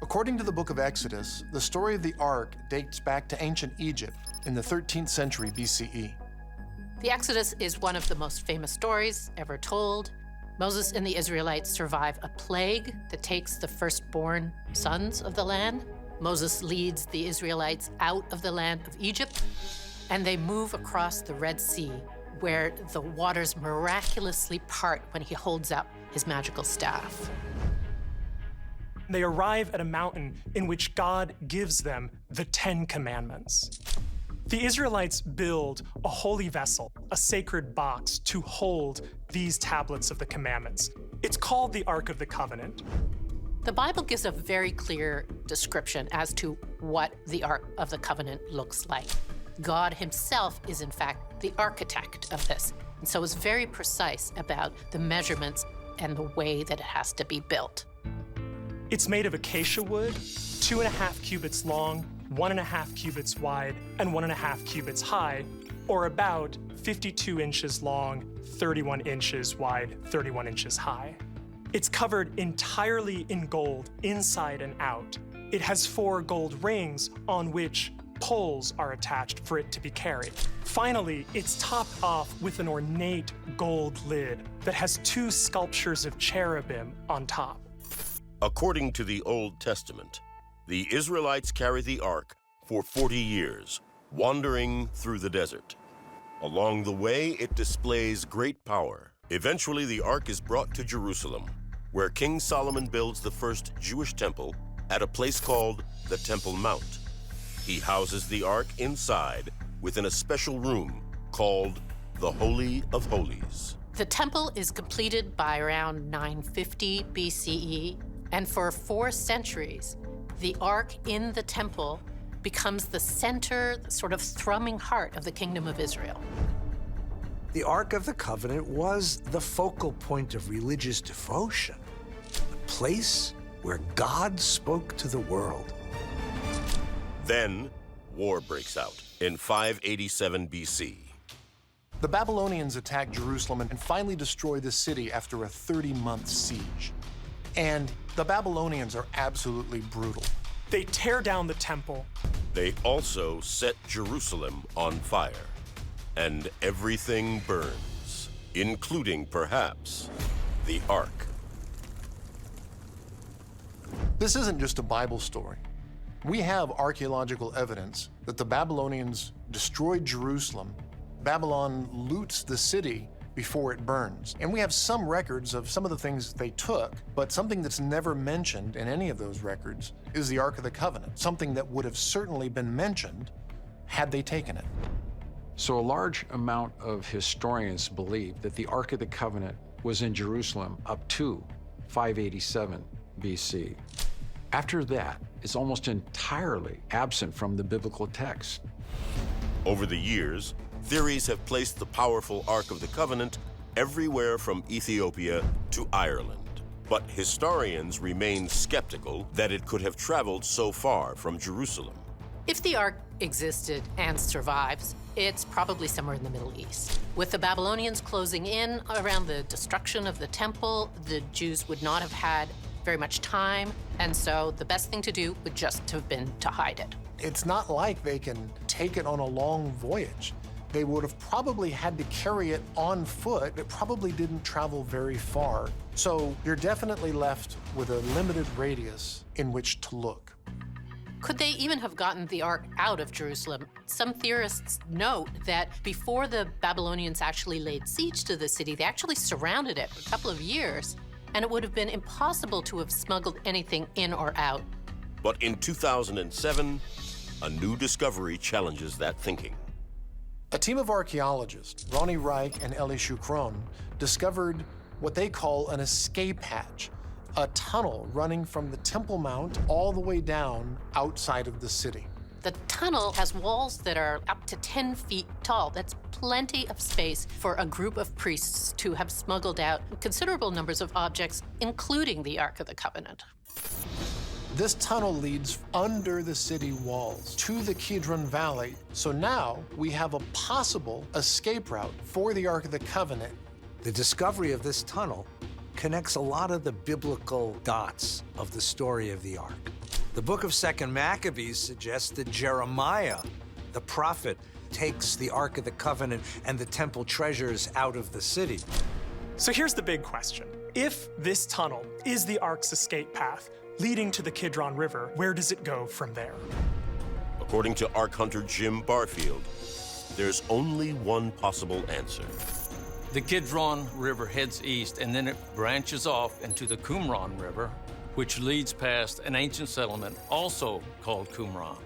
According to the book of Exodus, the story of the Ark dates back to ancient Egypt in the 13th century BCE. The Exodus is one of the most famous stories ever told. Moses and the Israelites survive a plague that takes the firstborn sons of the land. Moses leads the Israelites out of the land of Egypt, and they move across the Red Sea, where the waters miraculously part when he holds up his magical staff. They arrive at a mountain in which God gives them the 10 Commandments. The Israelites build a holy vessel, a sacred box, to hold these tablets of the commandments. It's called the Ark of the Covenant. The Bible gives a very clear description as to what the Ark of the Covenant looks like. God himself is, in fact, the architect of this, and so is very precise about the measurements and the way that it has to be built. It's made of acacia wood, 2.5 cubits long, 1.5 cubits wide, and 1.5 cubits high, or about 52 inches long, 31 inches wide, 31 inches high. It's covered entirely in gold, inside and out. It has 4 gold rings on which poles are attached for it to be carried. Finally, it's topped off with an ornate gold lid that has 2 sculptures of cherubim on top. According to the Old Testament, the Israelites carry the Ark for 40 years, wandering through the desert. Along the way, it displays great power. Eventually, the Ark is brought to Jerusalem, where King Solomon builds the first Jewish temple at a place called the Temple Mount. He houses the Ark inside within a special room called the Holy of Holies. The temple is completed by around 950 BCE, and for 4 centuries, the Ark in the temple becomes the center, the sort of thrumming heart of the Kingdom of Israel. The Ark of the Covenant was the focal point of religious devotion, the place where God spoke to the world. Then, war breaks out in 587 BC. The Babylonians attack Jerusalem and finally destroy the city after a 30-month siege. And the Babylonians are absolutely brutal. They tear down the temple. They also set Jerusalem on fire, and everything burns, including, perhaps, the Ark. This isn't just a Bible story. We have archaeological evidence that the Babylonians destroyed Jerusalem. Babylon loots the city before it burns. And we have some records of some of the things they took, but something that's never mentioned in any of those records is the Ark of the Covenant, something that would have certainly been mentioned had they taken it. So a large amount of historians believe that the Ark of the Covenant was in Jerusalem up to 587 BC. After that, it's almost entirely absent from the biblical text. Over the years, theories have placed the powerful Ark of the Covenant everywhere from Ethiopia to Ireland. But historians remain skeptical that it could have traveled so far from Jerusalem. If the Ark existed and survives, it's probably somewhere in the Middle East. With the Babylonians closing in around the destruction of the temple, the Jews would not have had very much time, and so the best thing to do would just have been to hide it. It's not like they can take it on a long voyage. They would have probably had to carry it on foot. It probably didn't travel very far. So you're definitely left with a limited radius in which to look. Could they even have gotten the Ark out of Jerusalem? Some theorists note that before the Babylonians actually laid siege to the city, they actually surrounded it for a couple of years, and it would have been impossible to have smuggled anything in or out. But in 2007, a new discovery challenges that thinking. A team of archaeologists, Ronnie Reich and Eli Shukron, discovered what they call an escape hatch, a tunnel running from the Temple Mount all the way down outside of the city. The tunnel has walls that are up to 10 feet tall. That's plenty of space for a group of priests to have smuggled out considerable numbers of objects, including the Ark of the Covenant. This tunnel leads under the city walls to the Kidron Valley. So now we have a possible escape route for the Ark of the Covenant. The discovery of this tunnel connects a lot of the biblical dots of the story of the Ark. The book of 2nd Maccabees suggests that Jeremiah, the prophet, takes the Ark of the Covenant and the temple treasures out of the city. So here's the big question. If this tunnel is the Ark's escape path leading to the Kidron River, where does it go from there? According to Ark hunter Jim Barfield, there's only one possible answer. The Kidron River heads east, and then it branches off into the Qumran River, which leads past an ancient settlement also called Qumran.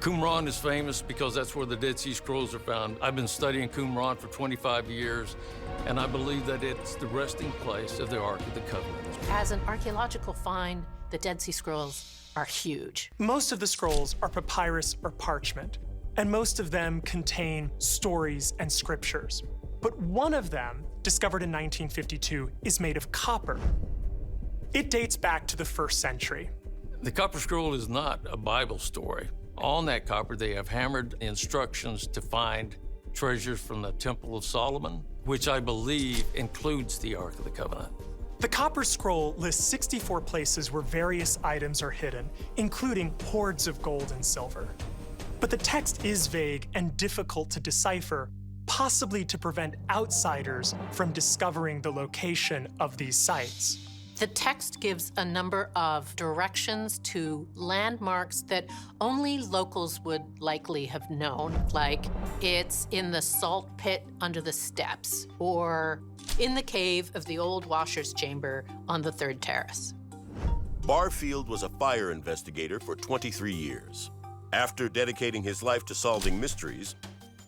Qumran is famous because that's where the Dead Sea Scrolls are found. I've been studying Qumran for 25 years, and I believe that it's the resting place of the Ark of the Covenant. As an archaeological find, the Dead Sea Scrolls are huge. Most of the scrolls are papyrus or parchment, and most of them contain stories and scriptures. But one of them, discovered in 1952, is made of copper. It dates back to the 1st century. The copper scroll is not a Bible story. On that copper, they have hammered instructions to find treasures from the Temple of Solomon, which I believe includes the Ark of the Covenant. The copper scroll lists 64 places where various items are hidden, including hoards of gold and silver. But the text is vague and difficult to decipher, possibly to prevent outsiders from discovering the location of these sites. The text gives a number of directions to landmarks that only locals would likely have known, like it's in the salt pit under the steps, or in the cave of the old washer's chamber on the 3rd terrace. Barfield was a fire investigator for 23 years. After dedicating his life to solving mysteries,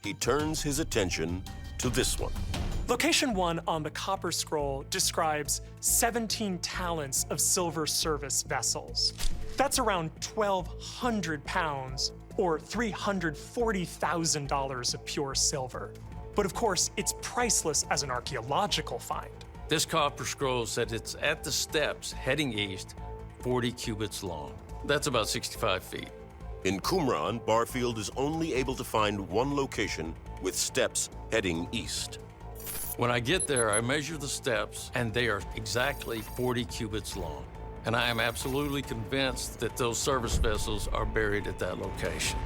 he turns his attention to this one. Location 1 on the copper scroll describes 17 talents of silver service vessels. That's around 1,200 pounds, or $340,000 of pure silver. But of course, it's priceless as an archaeological find. This copper scroll said it's at the steps heading east, 40 cubits long. That's about 65 feet. In Qumran, Barfield is only able to find one location with steps heading east. When I get there, I measure the steps, and they are exactly 40 cubits long. And I am absolutely convinced that those service vessels are buried at that location.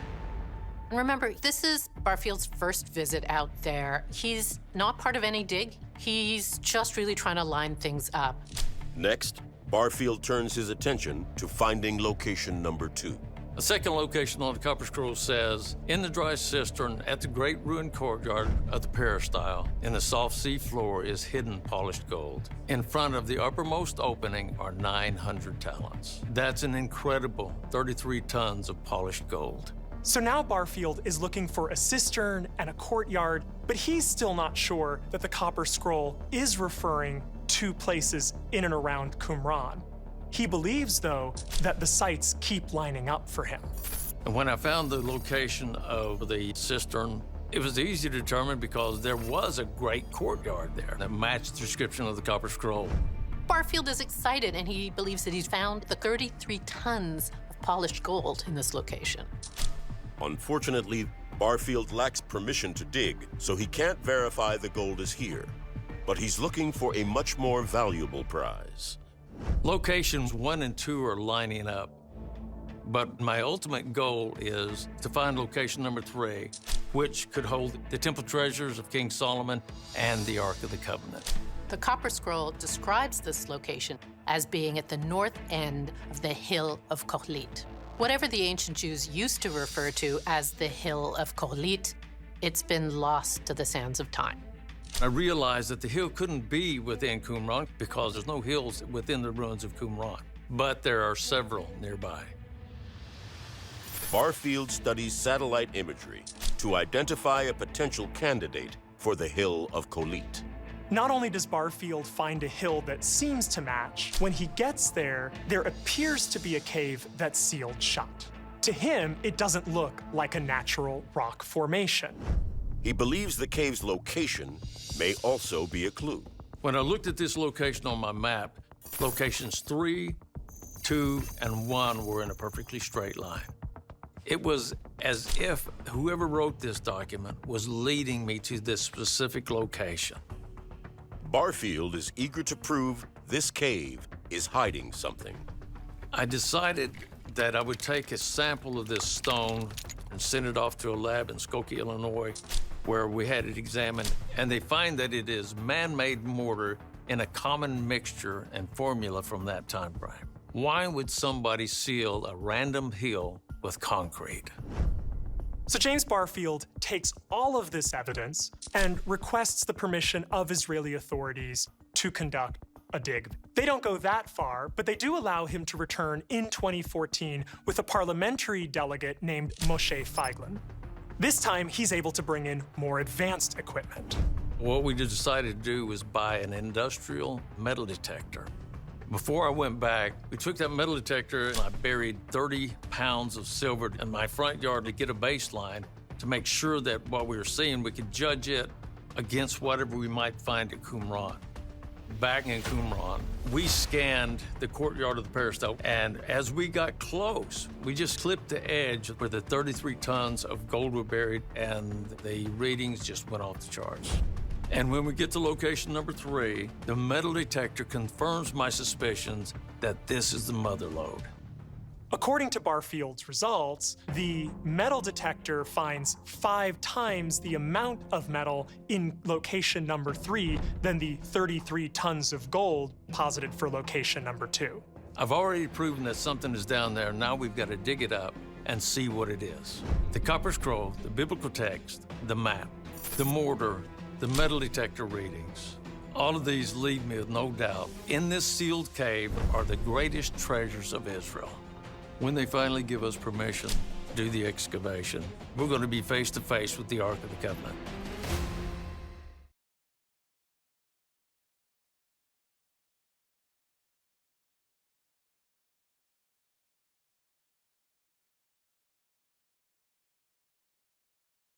And remember, this is Barfield's first visit out there. He's not part of any dig. He's just really trying to line things up. Next, Barfield turns his attention to finding location number 2. A second location on the copper scroll says, in the dry cistern at the great ruined courtyard of the peristyle, in the soft sea floor is hidden polished gold. In front of the uppermost opening are 900 talents. That's an incredible 33 tons of polished gold. So now Barfield is looking for a cistern and a courtyard, but he's still not sure that the copper scroll is referring to places in and around Qumran. He believes, though, that the sites keep lining up for him. And when I found the location of the cistern, it was easy to determine because there was a great courtyard there that matched the description of the copper scroll. Barfield is excited, and he believes that he's found the 33 tons of polished gold in this location. Unfortunately, Barfield lacks permission to dig, so he can't verify the gold is here. But he's looking for a much more valuable prize. Locations 1 and 2 are lining up, but my ultimate goal is to find location number 3, which could hold the temple treasures of King Solomon and the Ark of the Covenant. The copper scroll describes this location as being at the north end of the Hill of Kohelet. Whatever the ancient Jews used to refer to as the Hill of Kohelet, it's been lost to the sands of time. I realized that the hill couldn't be within Qumran because there's no hills within the ruins of Qumran, but there are several nearby. Barfield studies satellite imagery to identify a potential candidate for the Hill of Kohelet. Not only does Barfield find a hill that seems to match, when he gets there, there appears to be a cave that's sealed shut. To him, it doesn't look like a natural rock formation. He believes the cave's location may also be a clue. When I looked at this location on my map, locations 3, 2, and 1 were in a perfectly straight line. It was as if whoever wrote this document was leading me to this specific location. Barfield is eager to prove this cave is hiding something. I decided that I would take a sample of this stone and send it off to a lab in Skokie, Illinois, where we had it examined, and they find that it is man-made mortar in a common mixture and formula from that time frame. Why would somebody seal a random hill with concrete? So James Barfield takes all of this evidence and requests the permission of Israeli authorities to conduct a dig. They don't go that far, but they do allow him to return in 2014 with a parliamentary delegate named Moshe Feiglin. This time, he's able to bring in more advanced equipment. What we decided to do was buy an industrial metal detector. Before I went back, we took that metal detector and I buried 30 pounds of silver in my front yard to get a baseline to make sure that what we were seeing, we could judge it against whatever we might find at Qumran. Back in Qumran, we scanned the courtyard of the peristyle, and as we got close, we just clipped the edge where the 33 tons of gold were buried, and the readings just went off the charts. And when we get to location number 3, the metal detector confirms my suspicions that this is the mother lode. According to Barfield's results, the metal detector finds 5 times the amount of metal in location number 3 than the 33 tons of gold posited for location number 2. I've already proven that something is down there. Now we've got to dig it up and see what it is. The copper scroll, the biblical text, the map, the mortar, the metal detector readings. All of these leave me with no doubt. In this sealed cave are the greatest treasures of Israel. When they finally give us permission to do the excavation, we're going to be face to face with the Ark of the Covenant.